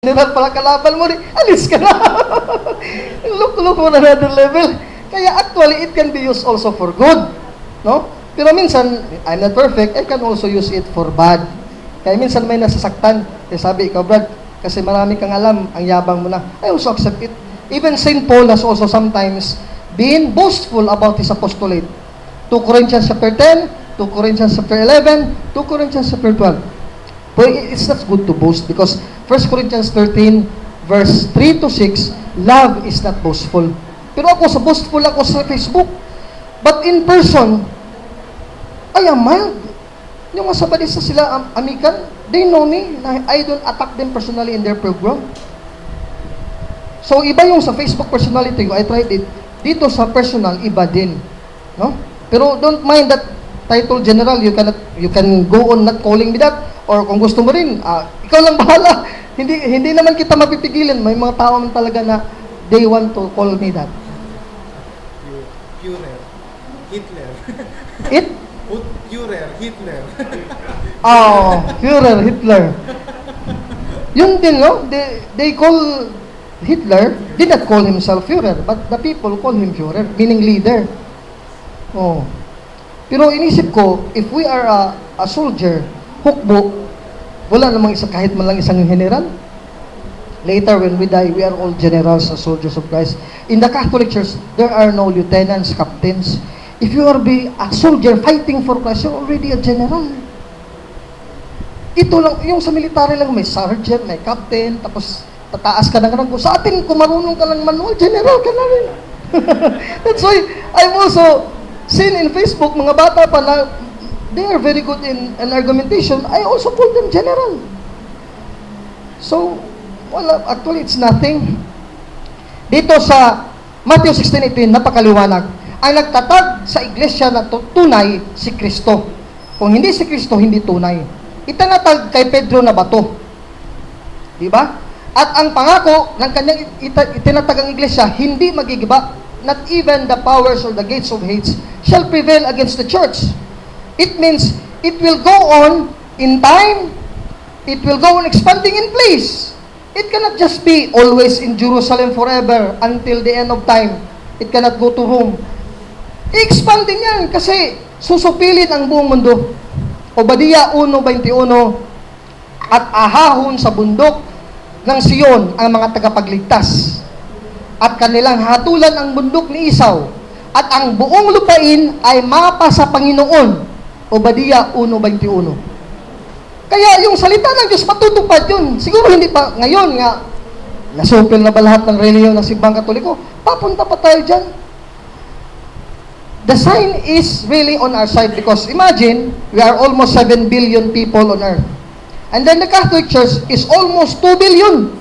General pala kalaban mo, alis ka na. Look on another level. Kaya actually, it can be used also for good. No? Pero minsan, I'm not perfect, I can also use it for bad. Kaya minsan may nasasaktan. Kaya sabi, ikaw Brad, kasi marami kang alam, ang yabang mo na. I also accept it. Even St. Paul has also sometimes been boastful about his apostolate. 2 Corinthians chapter 10, 2 Corinthians chapter 11, 2 Corinthians chapter 12. But it's not good to boast because 1 Corinthians 13 verse 3 to 6, love is not boastful. Pero ako, boastful ako sa Facebook. But in person, I am mild. Yung mga sabadista sila, amikan, they know me. I don't attack them personally in their program. So, iba yung sa Facebook personality ko, I tried it. Dito sa personal, iba din. No? Pero don't mind that title general, you can go on not calling me that. Or kung gusto mo rin, ikaw lang bahala. Hindi naman kita mapipigilan. May mga tao man talaga na they want to call me that. Führer. Hitler. Führer. Hitler. Führer, Hitler. Yun din, no? They call Hitler, did not call himself Führer, but the people call him Führer, meaning leader. Oh. Pero inisip ko, if we are a soldier, hukbo, wala namang kahit man lang isang general. Later, when we die, we are all generals as soldiers of Christ. In the Catholic Church, there are no lieutenants, captains. If you are a soldier fighting for Christ, you're already a general. Ito lang, yung sa military lang, may sergeant, may captain, tapos tataas ka ng rango. Sa atin, kung marunong ka ng manual, general ka na rin. That's why, I've also seen in Facebook, mga bata pa na, they are very good in argumentation. I also call them general. So, actually, it's nothing. Dito sa Matthew 16:18, napakaliwanag. Ang nagtatag sa iglesia na tunay, si Kristo. Kung hindi si Kristo, hindi tunay. Itinatag kay Pedro na bato. Diba? At ang pangako ng kanyang itinatag ang iglesia, hindi magigiba. Not even the powers or the gates of Hades shall prevail against the church. It means, it will go on in time, it will go on expanding in place. It cannot just be always in Jerusalem forever until the end of time. It cannot go to Rome. I-expand din yan kasi susupilin ang buong mundo. Obadiah 1:21, at ahahon sa bundok ng Sion ang mga tagapagligtas. At kanilang hatulan ang bundok ni Esau. At ang buong lupain ay mapa sa Panginoon. Obadiah 1:21. Kaya yung salita ng Diyos, matutupad yun. Siguro hindi pa ngayon nga, nasupil na ba lahat ng reliyon ng simbang Katoliko? Papunta pa tayo dyan. The sign is really on our side because imagine, we are almost 7 billion people on earth. And then the Catholic Church is almost 2 billion.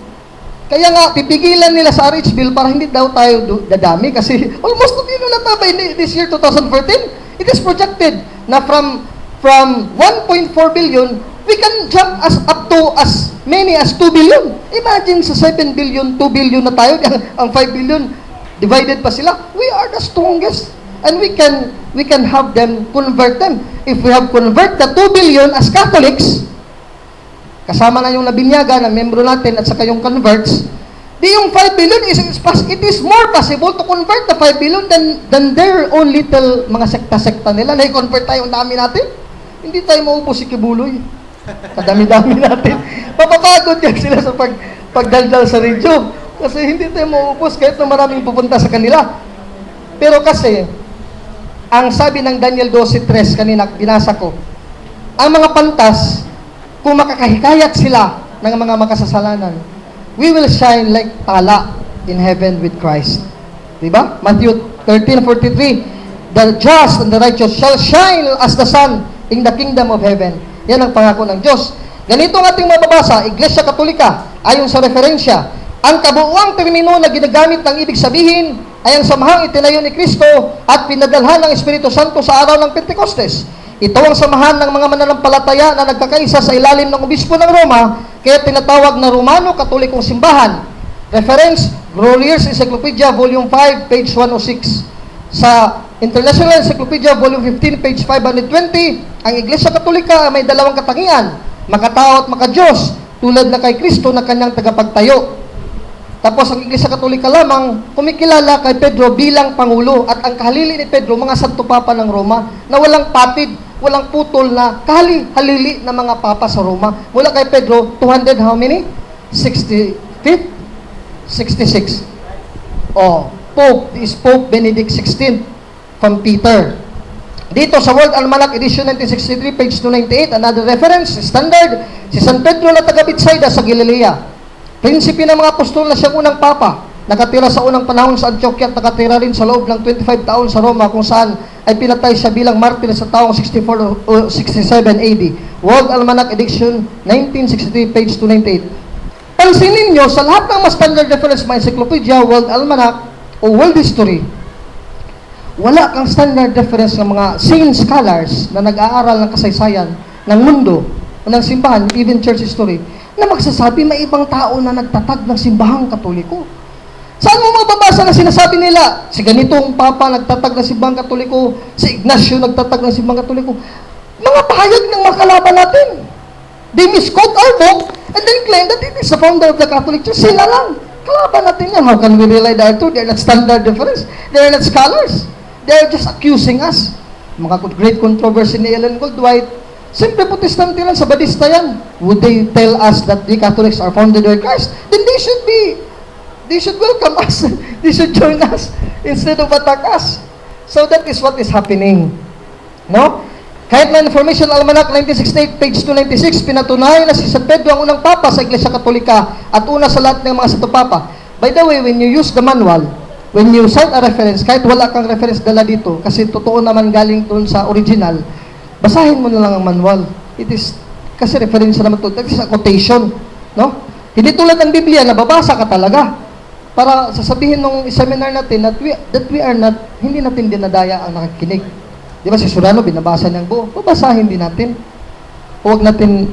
Kaya nga, pipigilan nila sa RH bill para hindi daw tayo dadami kasi almost 2 billion na tayo by this year, 2014. It is projected na from 1.4 billion, we can jump up to as many as 2 billion. Imagine sa 7 billion, 2 billion na tayo, ang 5 billion, divided pa sila. We are the strongest. And we can have them, convert them. If we have convert the 2 billion as Catholics, kasama na yung nabinyaga na membro natin at saka yung converts, di yung 5 billion, it is more possible to convert the 5 billion than their own little mga sekta-sekta nila. Na-convert tayo ang dami natin. Hindi tayo maubos si Kibuloy. Kadami-dami natin. Papapagod yan sila sa pagdaldal sa radyo. Kasi hindi tayo maubos kahit na maraming pupunta sa kanila. Pero kasi, ang sabi ng Daniel 12:3 kanina, binasa ko, ang mga pantas, kung makakahikayat sila ng mga makasasalanan, we will shine like tala in heaven with Christ. Diba? Matthew 13:43, the just and the righteous shall shine as the sun in the kingdom of heaven. Yan ang pangako ng Diyos. Ganito ang ating mababasa, Iglesia Katolika, ayon sa referensya, ang kabuuang termino na ginagamit ng ibig sabihin ay ang samahang itinayo ni Kristo at pinadalhan ng Espiritu Santo sa araw ng Pentecostes. Ito ang samahan ng mga mananampalataya na nagkakaisa sa ilalim ng obispo ng Roma, kaya tinatawag na Romano Katolikong Simbahan. Reference, Grolier's Encyclopedia, Volume 5, page 106. Sa International Encyclopedia, Volume 15, page 520, ang Iglesia Katolika ay may dalawang katangian, makatao at makadiyos, tulad na kay Kristo na kanyang tagapagtayo. Tapos ang Iglesia Katolika lamang kumikilala kay Pedro bilang Pangulo at ang kahalili ni Pedro, mga Santo Papa ng Roma na walang patid, walang putol na halili na mga Papa sa Roma. Mula kay Pedro, 200 how many? 65? 66. Pope is Pope Benedict XVI from Peter. Dito sa World Almanac Edition 1963, page 298, another reference, standard, si San Pedro na taga Betsaida sa Galilea. Prinsipe ng mga apostol na siyang unang papa, nakatira sa unang panahon sa Antioquia at nakatira rin sa loob ng 25 taon sa Roma kung saan ay pinatay siya bilang martir sa taong 64 o 67 AD. World Almanac Edition 1963, page 298. Pansinin nyo, sa lahat ng mga standard reference, mga encyclopedia, World Almanac o World History, wala kang standard reference ng mga sane scholars na nag-aaral ng kasaysayan ng mundo o ng simbahan, even church history, na magsasabi may ibang tao na nagtatag ng simbahang Katoliko. Saan mo mababasa na sinasabi nila? Si ganitong Papa nagtatag ng simbahang Katoliko, si Ignacio nagtatag ng simbahang Katoliko. Mga pahayag ng mga kalaban natin. They misquote our book and then claim that it is the founder of the Catholic Church. Sila lang. Kalaban natin yan. How can we rely thereto? They are not standard reference. They are not scholars. They are just accusing us. Mga great controversy ni Ellen Goldwhite, simple Protestante lang, Sabadista yan. Would they tell us that the Catholics are founded by Christ? Then they should welcome us. They should join us instead of attack us. So that is what is happening. No? Kahit na Information Almanac 1968, page 296, pinatunayan na si San Pedro ang unang Papa sa Iglesia Katolika at una sa lahat ng mga Santo Papa. By the way, when you use the manual, when you cite a reference, kahit wala kang reference dala dito, kasi totoo naman galing doon sa original, basahin mo na lang ang manual. It is, kasi reference naman ito, it is a quotation. No? Hindi tulad ng Biblia, nababasa ka talaga. Para sasabihin nung seminar natin that we are not, hindi natin dinadaya ang nakikinig. Di ba si Surano, binabasa niyang buo. Babasahin din natin. Huwag natin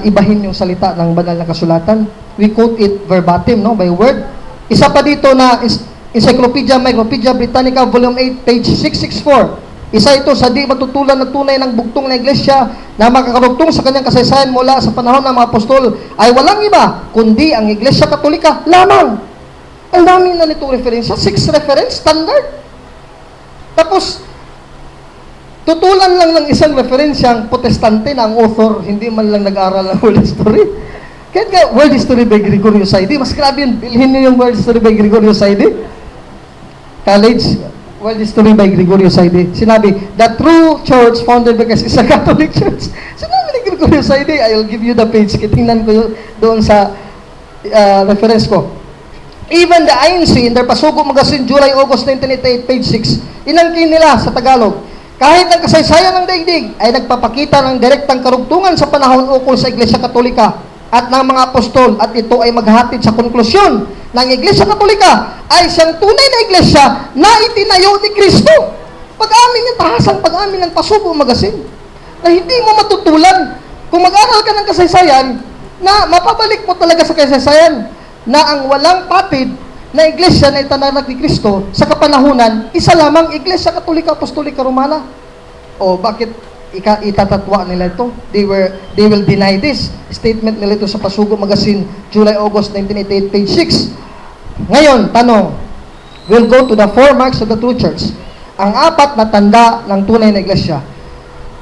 ibahin yung salita ng banal na kasulatan. We quote it verbatim, no, by word. Isa pa dito na Encyclopedia Micropedia Britannica, Volume 8, page 664. Isa ito sa di matutulan na tunay ng bugtong na iglesia na makakarugtong sa kanyang kasaysayan mula sa panahon ng mga apostol ay walang iba kundi ang Iglesia Katolika lamang. Ang dami na nitong referensya, 6 reference standard. Tapos, tutulan lang ng isang referensyang Protestante na ang author, hindi man lang nag-aral ng world history. Kaya nga, world history by Gregorio Saidi, mas grabe yun, bilhin niyo yung world history by Gregorio Saidi. College, World History by Gregorio Saidi. Sinabi, the true church founded by Christ is a Catholic church. Sinabi ni Gregorio Saidi, I'll give you the page. Tingnan ko yun doon sa reference ko. Even the INC in their Pasugo Magazine, July-August 1988, page 6, inangkin nila sa Tagalog, kahit ang kasaysayan ng daigdig ay nagpapakita ng direktang karugtungan sa panahon ukol sa Iglesia Katolika at ng mga apostol at ito ay maghahatid sa konklusyon ng Iglesia Katolika ay siyang tunay na iglesia na itinayo ni Kristo. Pag-amin niya, tahasang pag-amin ng Pasugo Magazine na hindi mo matutulan kung mag-aral ka ng kasaysayan na mapabalik mo talaga sa kasaysayan na ang walang patid na iglesia na itanarag ni Kristo sa kapanahunan, isa lamang Iglesia Katolika Apostolika Romana. O bakit itatatwa nila ito? They will deny this. Statement nila ito sa Pasugo Magazine, July-August 1988, page 6. Ngayon, tanong, we'll go to the 4 marks of the true church. Ang 4 na tanda ng tunay na iglesia.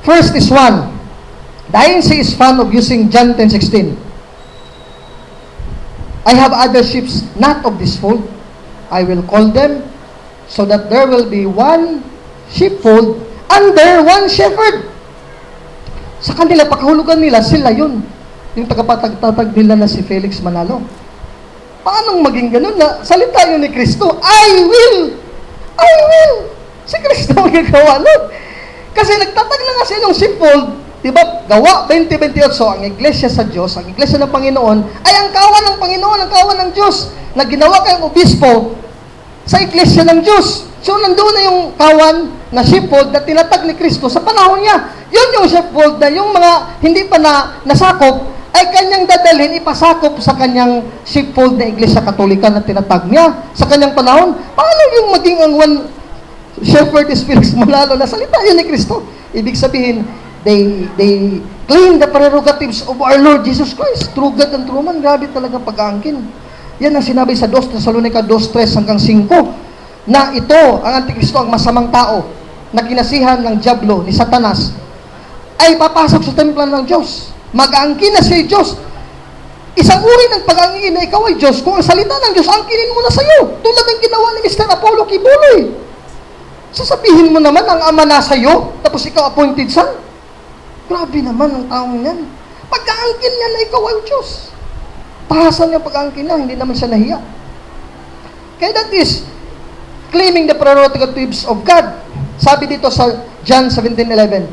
First is 1. The INC is fond of using John 10:16. I have other sheep not of this fold. I will call them so that there will be one sheepfold under one shepherd. Sa kanila, pakahulugan nila, sila yun. Yung tagapatagtatag nila na si Felix Manalo. Paanong maging ganun na salita yun ni Kristo? I will! Si Kristo ang gagawa nun. Kasi nagtatag na nga silang sheepfold. Diba? Gawa 20:28. So, ang iglesia sa Diyos, ang iglesia ng Panginoon, ay ang kawan ng Panginoon, ang kawan ng Diyos, na ginawa kayong obispo sa iglesia ng Diyos. So, nandoon na yung kawan na sheepfold na tinatag ni Kristo sa panahon niya. Yun yung sheepfold na yung mga hindi pa nasakop, ay kanyang dadalhin, ipasakop sa kanyang sheepfold na Iglesia Katolika na tinatag niya sa kanyang panahon. Paano yung maging ang one shepherd is Felix Manalo na salita yun ni Kristo? Ibig sabihin, they claim the prerogatives of our Lord Jesus Christ. True God and true man. Grabe talaga pag-aangkin. Yan ang sinabi sa 2 Thessalonica 2:3 hanggang 5, na ito, ang Antikristo, ang masamang tao, na kinasihan ng Diablo, ni Satanas, ay papasok sa templo ng Diyos. Mag-aangkin na siya Diyos. Isang uri ng pag-aangkin na ikaw ay Diyos, kung ang salita ng Diyos, angkinin mo na sa iyo. Tulad ng ginawa ni Mr. Apollo Kibuloy. Sasabihin mo naman, ang ama na sa iyo, tapos ikaw appointed son. Grabe naman ang taong yan. Pag-aangkin niya na ikaw ay Diyos. Tahasan niya pag-aangkin na, hindi naman siya nahiya. Kaya that is claiming the prerogatives of God. Sabi dito sa John 17:11,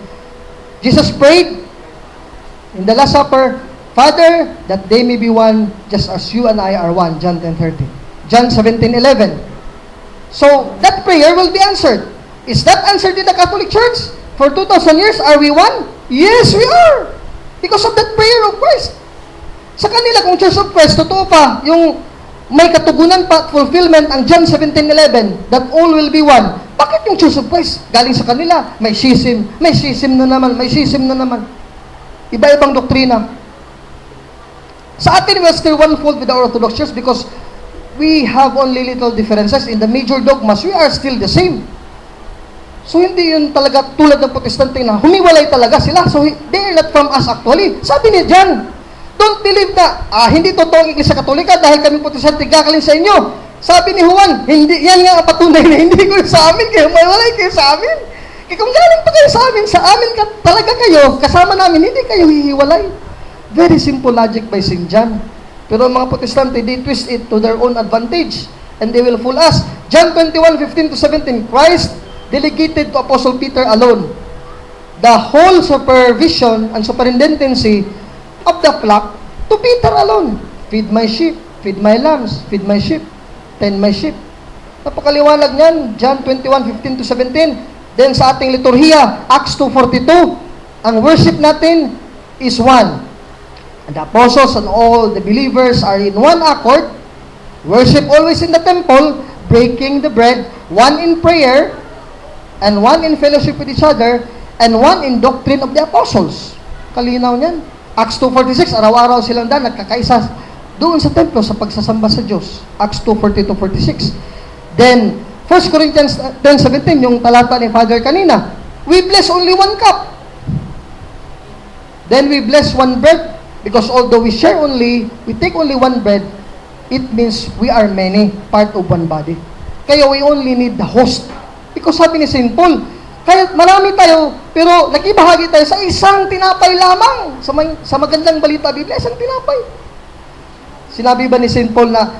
Jesus prayed in the Last Supper, Father, that they may be one just as you and I are one. John 10:30. John 17:11. So, that prayer will be answered. Is that answered in the Catholic Church? For 2,000 years, are we one? Yes, we are. Because of that prayer of Christ. Sa kanila, kung Church of Christ, totoo pa, yung may katugunan pa at fulfillment ang John 17:11, that all will be one. Bakit yung Church of Christ? Galing sa kanila, may schism na naman. Iba-ibang doktrina. Sa atin, we are still one fold with the Orthodox Church because we have only little differences in the major dogmas. We are still the same. So, hindi yun talaga tulad ng Protestante na humiwalay talaga sila. So, they are not from us actually. Sabi ni John, don't believe na hindi totoo ang Iglesia Katolika dahil kami Protestante gagalin sa inyo. Sabi ni Juan, hindi, yan nga ang patunay na hindi ko sa amin, kaya humiwalay kayo sa amin. Kaya kung galing pa kayo sa amin talaga kayo, kasama namin, hindi kayo hihiwalay. Very simple logic by St. John. Pero ang mga Protestante, they twist it to their own advantage. And they will fool us. John 21:15-17, Christ delegated to Apostle Peter alone the whole supervision and superintendency of the flock to Peter alone. Feed my sheep, feed my lambs, feed my sheep, tend my sheep. Napakaliwanag niyan, John 21:15-17. Then sa ating liturhiya, Acts 2:42, ang worship natin is one. And the apostles and all the believers are in one accord, worship always in the temple, breaking the bread, one in prayer, and one in fellowship with each other, and one in doctrine of the apostles. Kalinaw niyan. Acts 2:46, araw-araw silang nagkakaisa doon sa templo sa pagsasamba sa Diyos. Acts 2:40-46. Then, 1 Corinthians 10:17, yung talata ni Father kanina, we bless only one cup. Then we bless one bread, because although we share only, we take only one bread, it means we are many, part of one body. Kaya we only need the host. Because sabi ni St. Paul, kahit marami tayo, pero nakibahagi tayo sa isang tinapay lamang. Sa magandang balita Biblia, isang tinapay. Sinabi ba ni St. Paul na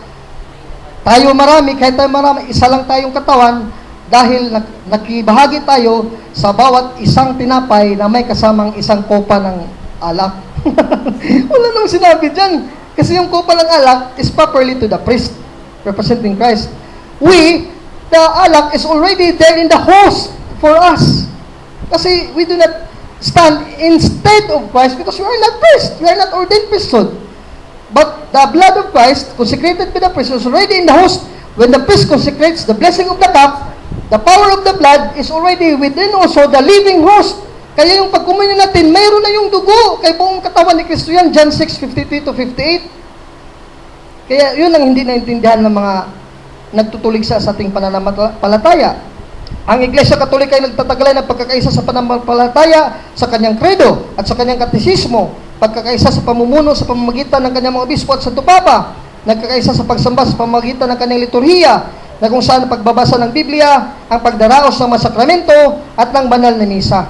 tayo marami, kahit tayo marami, isa lang tayong katawan dahil nakibahagi tayo sa bawat isang tinapay na may kasamang isang kopa ng alak. Wala namang sinabi dyan. Kasi yung kopa ng alak is properly to the priest, representing Christ. The alak is already there in the host for us. Kasi we do not stand instead of Christ because we are not priest. We are not ordained priesthood. But the blood of Christ, consecrated by the priest, is already in the host. When the priest consecrates the blessing of the cup, the power of the blood is already within also the living host. Kaya yung pagkumunyo natin, mayroon na yung dugo kay buong katawan ni Kristo yan, John 6:53-58. Kaya yun ang hindi naintindihan ng mga nagtutuligsa sa ating pananampalataya. Ang Iglesia Katolika ay nagtataglay ng pagkakaisa sa pananampalataya sa kanyang kredo at sa kanyang katekismo, pagkakaisa sa pamumuno sa pamamagitan ng kanyang mga obispo at Santo Papa, nagkakaisa sa pagsamba sa pamamagitan ng kanyang liturhiya, na kung saan pagbabasa ng Biblia, ang pagdaraos ng mga sakramento at ng banal na misa.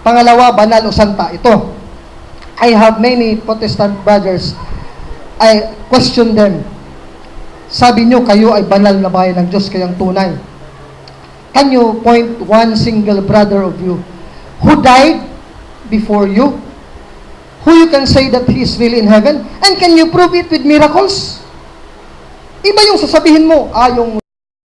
Pangalawa, banal o santa. Ito, I have many Protestant brothers. I question them. Sabi nyo, kayo ay banal na bayan ng Diyos, kayang tunay. Can you point one single brother of you who died before you? Who you can say that he is really in heaven? And can you prove it with miracles? Iba yung sasabihin mo, yung